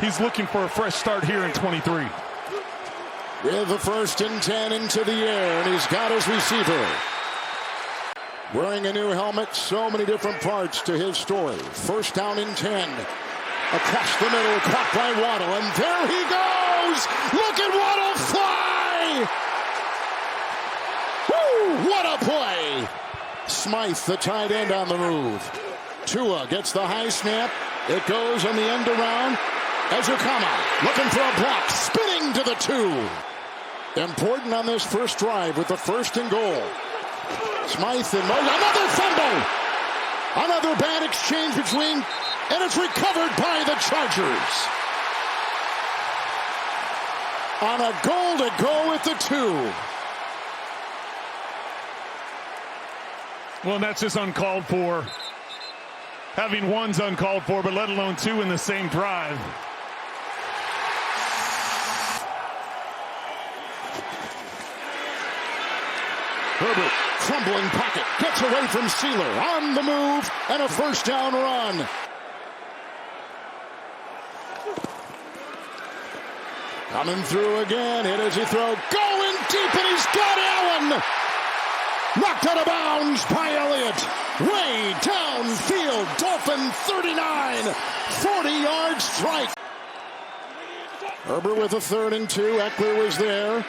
he's looking for a fresh start here in 23. With the 1st and 10 into the air, and he's got his receiver. Wearing a new helmet, so many different parts to his story. 1st down and 10. Across the middle, caught by Waddle, and there he goes! Look at Waddle fly! Woo! What a play! Smythe, the tight end, on the move. Tua gets the high snap. It goes on the end around. Ezukama looking for a block, spinning to the 2. Important on this first drive with the 1st and goal. Smythe and another fumble! Another bad exchange between, and it's recovered by the Chargers. On a goal to go at the 2. Well, that's just uncalled for. Having one's uncalled for, but let alone 2 in the same drive. Herbert, crumbling pocket, gets away from Sealer, on the move, and a 1st down run. Coming through again, hit as he throws, going deep, and he's got Allen! Knocked out of bounds by Elliott. Way downfield, Dolphin 39, 40-yard strike. Herbert with a 3rd and 2, Eckler was there.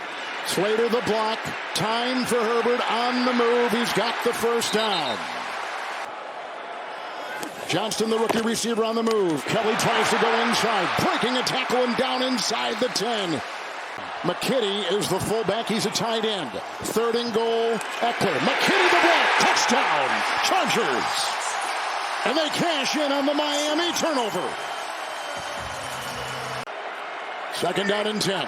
Slater the block, time for Herbert on the move, he's got the 1st down. Johnston, the rookie receiver, on the move. Kelly tries to go inside, breaking a tackle and down inside the 10. McKitty is the fullback, he's a tight end. 3rd and goal, Eckler. McKitty the block, touchdown, Chargers. And they cash in on the Miami turnover. 2nd down and 10.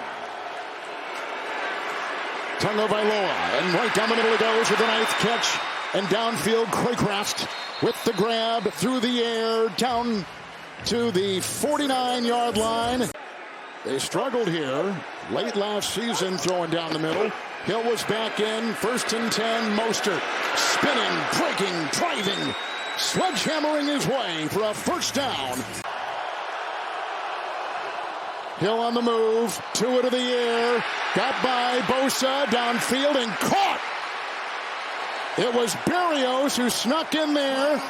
Tagovailoa, and right down the middle it goes with the 9th catch, and downfield Craycraft with the grab through the air down to the 49-yard line. They struggled here late last season throwing down the middle. Hill was back in, 1st and 10, Mostert spinning, breaking, driving, sledgehammering his way for a 1st down. Hill on the move, Tua to the air, got by Bosa, downfield, and caught. It was Berrios who snuck in there.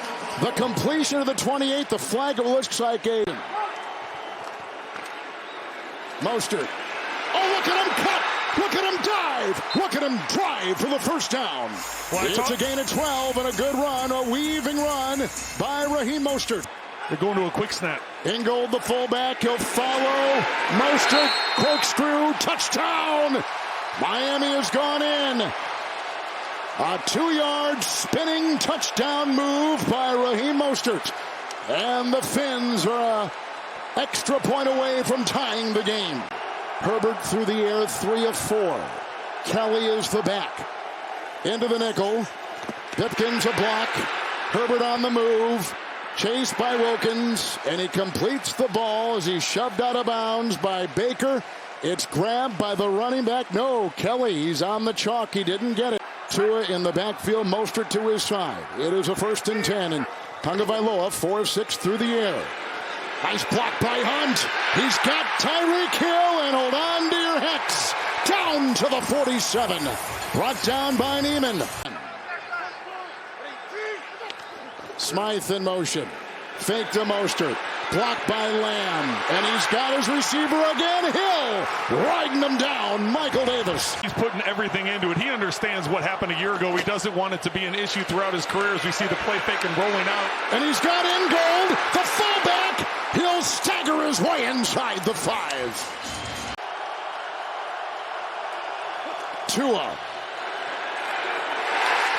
The completion of the 28, the flag, it looks like a Mostert. Oh, look at him cut! Look at him dive! Look at him drive for the 1st down. It's a gain of 12 and a good run, a weaving run by Raheem Mostert. They're going to a quick snap. Ingold, the fullback, he'll follow. Mostert, corkscrew, touchdown! Miami has gone in. A 2-yard spinning touchdown move by Raheem Mostert. And the Finns are an extra point away from tying the game. Herbert through the air, 3 of 4. Kelly is the back. Into the nickel. Pipkins a block. Herbert on the move. Chased by Wilkins, and he completes the ball as he's shoved out of bounds by Baker. It's grabbed by the running back. No, Kelly, he's on the chalk. He didn't get it. Tua in the backfield, Mostert to his side. It is a 1st and 10, and Tagovailoa 4 of 6 through the air. Nice block by Hunt. He's got Tyreek Hill, and hold on to your Hex. Down to the 47. Brought down by Neiman. Smythe in motion. Fake to Mostert. Blocked by Lamb. And he's got his receiver again. Hill riding him down. Michael Davis. He's putting everything into it. He understands what happened a year ago. He doesn't want it to be an issue throughout his career as we see the play fake and rolling out. And he's got Ingold, the fullback. He'll stagger his way inside the 5. Tua.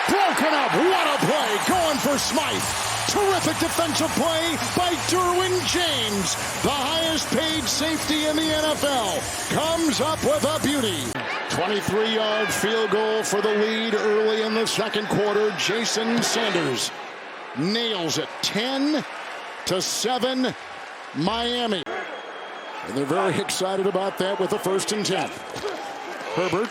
Broken up. What a play. Going for Smythe. Terrific defensive play by Derwin James. The highest paid safety in the NFL. Comes up with a beauty. 23-yard field goal for the lead early in the 2nd quarter. Jason Sanders nails it. 10-7 Miami. And they're very excited about that with the 1st and 10. Herbert.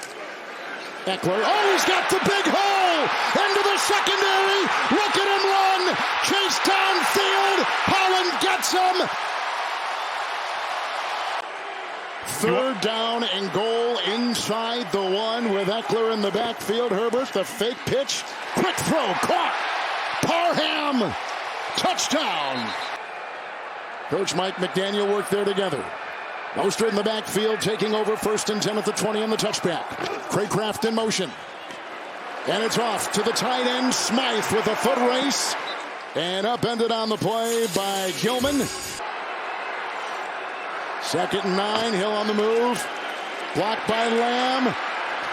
Eckler. Oh, he's got the big hole into the secondary. Look at him run. Chase downfield. Holland gets him. Third down and goal inside the one with Eckler in the backfield. Herbert, the fake pitch. Quick throw, caught. Parham, touchdown. Coach Mike McDaniel worked there together. Mostert in the backfield, taking over 1st and 10 at the 20 on the touchback. Craycraft in motion. And it's off to the tight end, Smythe with a foot race. And upended on the play by Gilman. 2nd and 9, Hill on the move. Blocked by Lamb.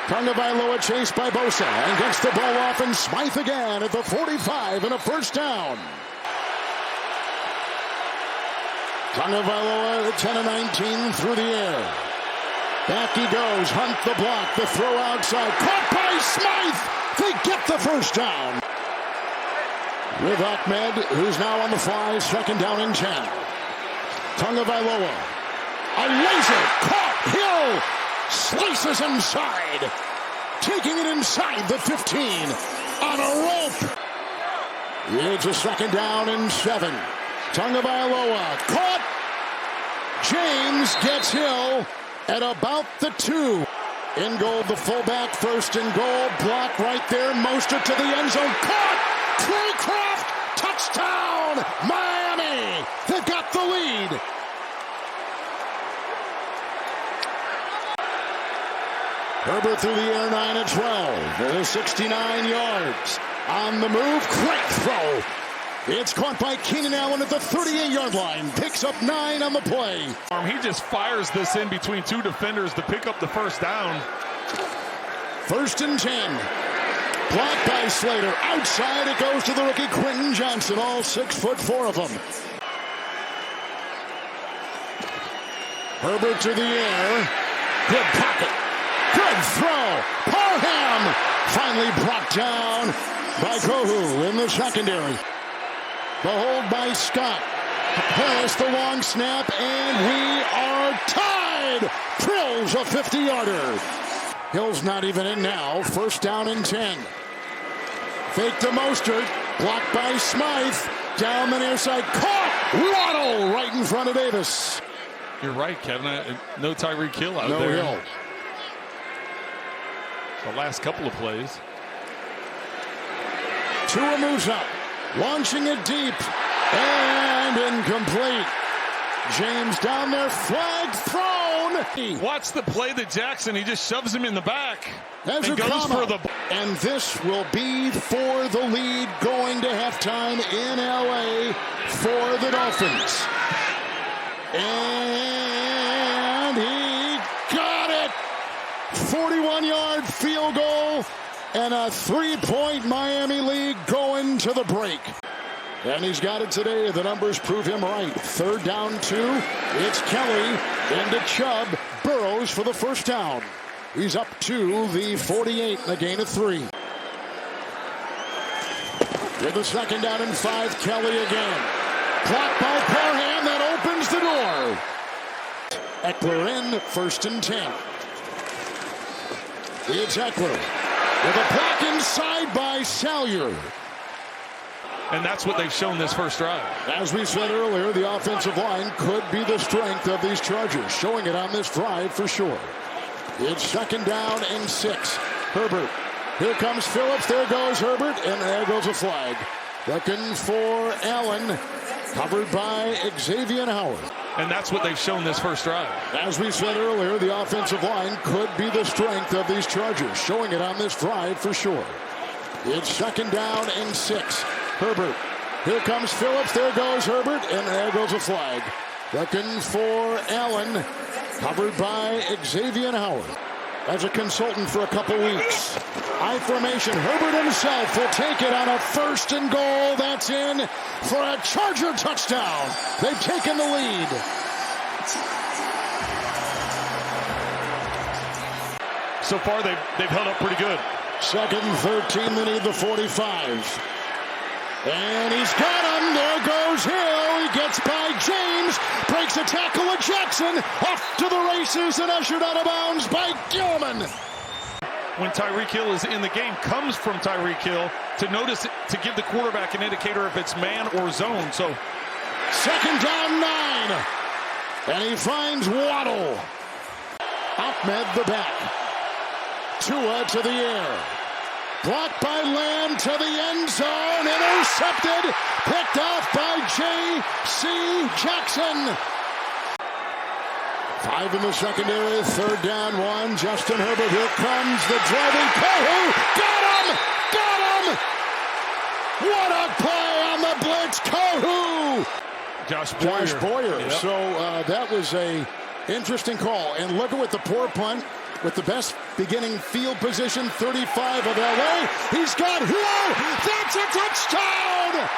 Tagovailoa chased by Bosa. And gets the ball off, and Smythe again at the 45 and a first down. Tagovailoa at 10-19 through the air. Back he goes. Hunt the block. The throw outside. Caught by Smythe. They get the first down. With Ahmed, who's now on the fly. 2nd down and 10. Tagovailoa. A laser. Caught. Hill slices inside. Taking it inside the 15. On a rope. It's a 2nd down and 7. Tagovailoa caught. James gets Hill at about the 2. In goal, the fullback, 1st and goal. Block right there. Mostert to the end zone. Caught. Craycraft. Touchdown. Miami. They've got the lead. Herbert through the air, 9-12. 69 yards. On the move. Great throw. It's caught by Keenan Allen at the 38-yard line. Picks up 9 on the play. He just fires this in between 2 defenders to pick up the first down. 1st and 10. Blocked by Slater. Outside it goes to the rookie Quentin Johnson. All 6'4" of them. Herbert to the air. Good pocket. Good throw. Parham finally brought down by Kohu in the secondary. The hold by Scott. Harris the long snap, and we are tied. Trills a 50-yarder. Hill's not even in now. 1st down and 10. Fake to Mostert. Blocked by Smythe. Down the near side. Caught. Waddle right in front of Davis. You're right, Kevin. No Tyreek Hill out there. No Hill. The last couple of plays. Tua moves up. Launching it deep. And incomplete. James down there. Flag thrown. Watch the play to Jackson. He just shoves him in the back. And goes for the. And this will be for the lead going to halftime in LA for the Dolphins. And he got it. 41-yard field goal. And a 3-point Miami lead going to the break. And he's got it today. The numbers prove him right. 3rd down 2. It's Kelly into Chubb. Burrows for the first down. He's up to the 48 and a gain of 3. With the 2nd down and 5, Kelly again. Blocked by Parham. That opens the door. Eckler in, 1st and 10. It's Eckler. With a block inside by Salyer. And that's what they've shown this first drive. As we said earlier, the offensive line could be the strength of these Chargers. Showing it on this drive for sure. It's 2nd down and 6. Herbert. Here comes Phillips. There goes Herbert. And there goes a flag. Looking for Allen. Covered by Xavier Howard. And that's what they've shown this first drive. As we said earlier, the offensive line could be the strength of these Chargers. Showing it on this drive for sure. It's 2nd down and 6. Herbert. Here comes Phillips. There goes Herbert. And there goes a flag. Looking for Allen. Covered by Xavier Howard. As a consultant for a couple weeks. High formation. Herbert himself will take it on a 1st and goal. That's in for a Charger touchdown. They've taken the lead. So far, they've held up pretty good. 2nd and 13. They need the 45. And he's got him. There goes Hill. He gets by James. Breaks a tackle with Jackson. Off to the races and ushered out of bounds by Gilman. When Tyreek Hill is in the game, comes from Tyreek Hill to notice, to give the quarterback an indicator if it's man or zone. So 2nd down 9. And he finds Waddle. Ahmed the back. Tua to the air. Blocked by Lamb to the end zone. Intercepted. Picked off by J.C. Jackson. 5 in the secondary. 3rd down 1. Justin Herbert. Here comes the driving. Kohou. Got him. Got him. What a play on the blitz. Kohou. Josh Boyer. Yep. So that was a interesting call. And look at what the poor punt with the best beginning field position, 35 of LA. He's got Hill. That's a touchdown.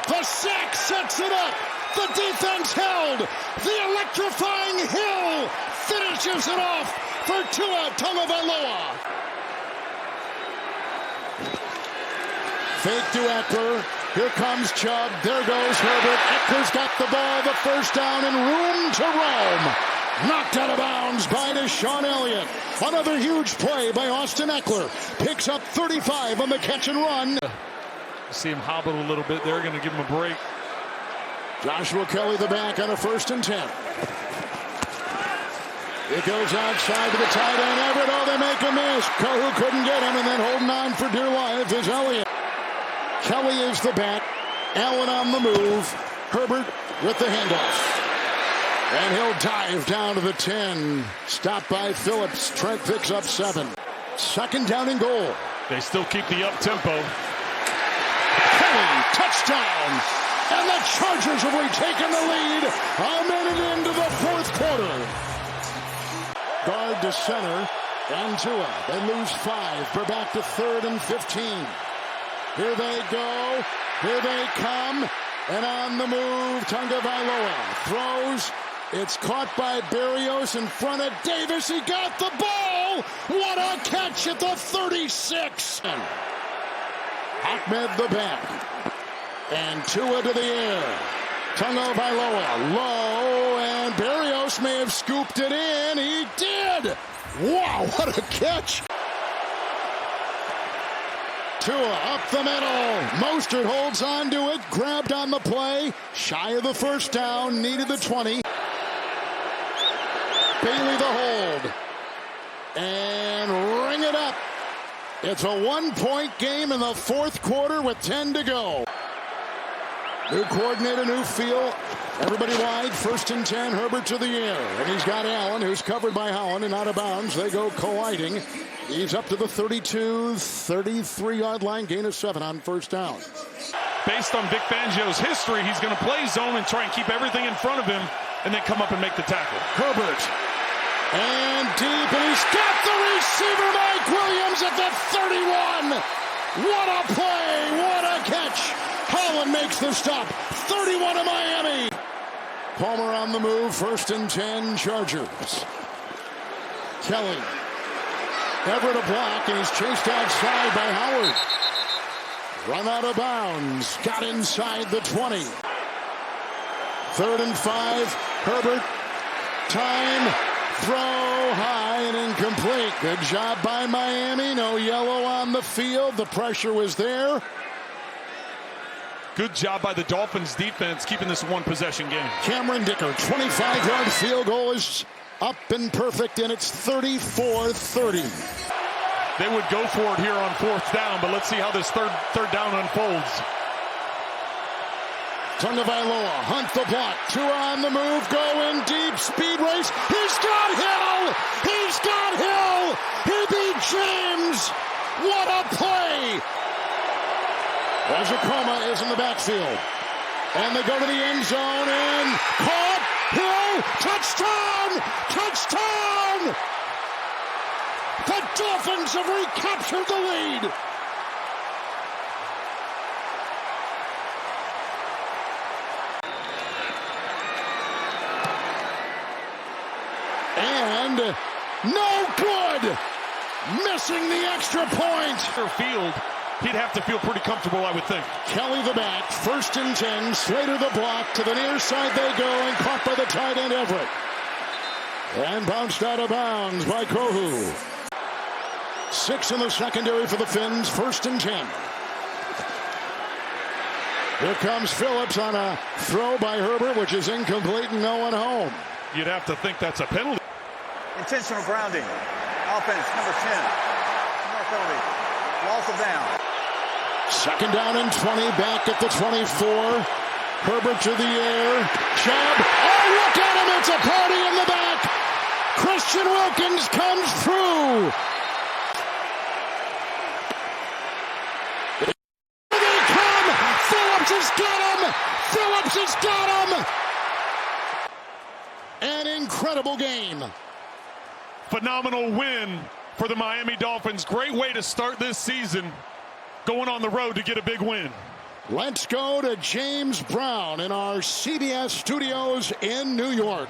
The sack sets it up. The defense held. The electrifying Hill finishes it off for Tua Tagovailoa. Fake to Eckler. Here comes Chubb. There goes Herbert. Eckler's got the ball. The first down and room to roam. Knocked out of bounds by Deshaun Elliott. Another huge play by Austin Eckler. Picks up 35 on the catch and run. See him hobble a little bit. They're going to give him a break. Joshua Kelly the back on a 1st and 10. It goes outside to the tight end. Everett. Oh, they make a miss. Kohou couldn't get him, and then holding on for dear life is Elliott. Kelly is the back. Allen on the move. Herbert with the handoff. And he'll dive down to the 10. Stopped by Phillips. Trent picks up 7. 2nd down and goal. They still keep the up-tempo. Kelly, touchdown. And the Chargers have retaken the lead. A minute into the 4th quarter. Guard to center. And Tua. They lose 5. We're back to 3rd and 15. Here they go. Here they come. And on the move, Tagovailoa throws. It's caught by Berrios in front of Davis. He got the ball. What a catch at the 36. Ahmed the back. And Tua to the air. Tagovailoa low. And Berrios may have scooped it in. He did. Wow, what a catch. Tua up the middle. Mostert holds on to it. Grabbed on the play. Shy of the 1st down. Needed the 20. Bailey the hold. And ring it up. It's a 1-point game in the 4th quarter with 10 to go. New coordinator, new feel. Everybody wide. 1st and 10. Herbert to the air. And he's got Allen, who's covered by Holland and out of bounds. They go colliding. He's up to the 32, 33-yard line. Gain of 7 on 1st down. Based on Vic Fangio's history, he's going to play zone and try and keep everything in front of him and then come up and make the tackle. Herbert. And deep. And he's got the receiver, Mike Williams, at the 31. What a play. What a catch. Holland makes the stop. 31 of Miami. Palmer on the move. 1st and 10 Chargers. Kelly. Everett a block, and he's chased outside by Howard. Run out of bounds. Got inside the 20. 3rd and 5. Herbert. Time. Throw high and incomplete. Good job by Miami. No yellow on the field. The pressure was there. Good job by the Dolphins defense keeping this a 1-possession game. Cameron Dicker, 25-yard field goal is up and perfect, and it's 34-30. They would go for it here on 4th down, but let's see how this third down unfolds. Tagovailoa, hunt the block. Tua on the move, going deep, speed race. He's got Hill! He's got Hill! He beat James! What a play! Wazakoma is in the backfield. And they go to the end zone and caught. Hill, touchdown! Touchdown! The Dolphins have recaptured the lead. And no good. Missing the extra point. Field. He'd have to feel pretty comfortable, I would think. Kelly the back, 1st and 10. Slater the block. To the near side they go, and caught by the tight end Everett. And bounced out of bounds by Kohou. 6 in the secondary for the Finns. 1st and 10. Here comes Phillips on a throw by Herbert, which is incomplete and no one home. You'd have to think that's a penalty. Intentional grounding. Offense, number 10. No penalty. Loss of down. Second down and 20, back at the 24. Herbert to the air. Chubb. Oh, look at him. It's a party in the back. Christian Wilkins comes through. Here they come. Phillips has got him. Phillips has got him. An incredible game. Phenomenal win for the Miami Dolphins. Great way to start this season, going on the road to get a big win. Let's go to James Brown in our CBS studios in New York.